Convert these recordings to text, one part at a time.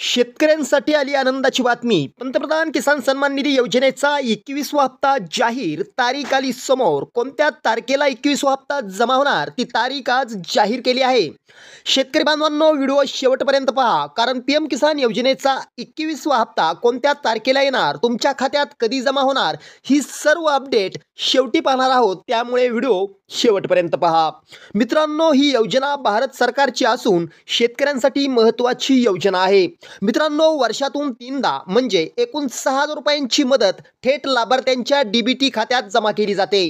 शेतकऱ्यांसाठी आली आनंदाची बातमी. पंतप्रधान किसान सन्मान निधी योजनेचा 21वा हप्ता जाहीर. तारीख आली समोर. कोणत्या तारखेला 21वा हप्ता जमा होणार ती तारीख आज जाहीर केली आहे. शेतकरी बांधवांनो, व्हिडिओ शेवटपर्यंत पहा, कारण पीएम किसान योजनेचा 21वा हप्ता कोणत्या तारखेला येणार, तुमच्या खात्यात कधी जमा होणार, ही सर्व अपडेट शेवटी पाहणार आहोत. त्यामुळे व्हिडिओ शेवटपर्यंत पहा. मित्रांनो, ही योजना भारत सरकारची असून शेतकऱ्यांसाठी महत्त्वाची योजना आहे. मित्रांनो, वर्षातून 3दा म्हणजे एकूण 6,000 रुपयांची मदत थेट लाभार्थ्यांच्या डीबीटी खात्यात जमा केली जाते.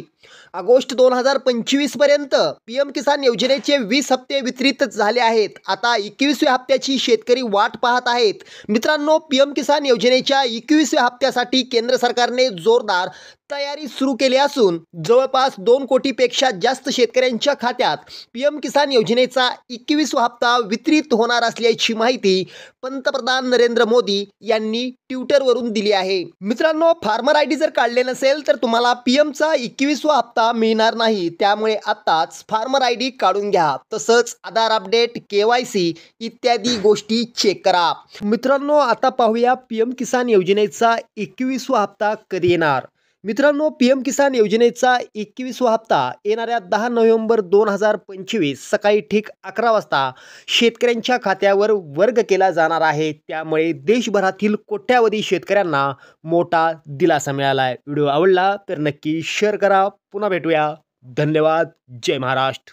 ऑगस्ट 2025 पर्यंत पीएम किसान योजनेचे 20 हप्ते वितरित झाले आहेत. आता 21व्या हप्त्याची शेतकरी वाट पाहत आहेत. मित्रांनो, पीएम किसान योजनेच्या 21व्या हप्त्यासाठी केंद्र सरकारने जोरदार तयारी सुरू केली असून जवळपास 2 कोटीपेक्षा जास्त शेतकऱ्यांच्या खात्यात पीएम किसान योजनेचा 21वा हप्ता वितरित होणार असल्याची माहिती पंतप्रधान नरेंद्र मोदी यांनी ट्विटरवरून दिली आहे. मित्रांनो, फार्मर आयडी जर काढले नसेल तर तुम्हाला पीएमचा 21वा हप्ता मिळणार नाही. त्यामुळे आताच फार्मर आयडी काढून घ्या. तसंच आधार अपडेट, केवायसी इत्यादी गोष्टी चेक करा. मित्रांनो, आता पाहूया पीएम किसान योजनेचा 21वा हप्ता कधी येणार. मित्रांनो, पीएम किसान योजनेचा 21वा हप्ता येणाऱ्या 10 नोव्हेंबर 2025 सकाळी ठीक 11 वाजता शेतकऱ्यांच्या खात्यावर वर्ग केला जाणार आहे. त्यामुळे देशभरातील कोट्यावधी शेतकऱ्यांना मोठा दिलासा मिळाला आहे. व्हिडिओ आवडला तर नक्की शेअर करा. पुन्हा भेटूया. धन्यवाद. जय महाराष्ट्र.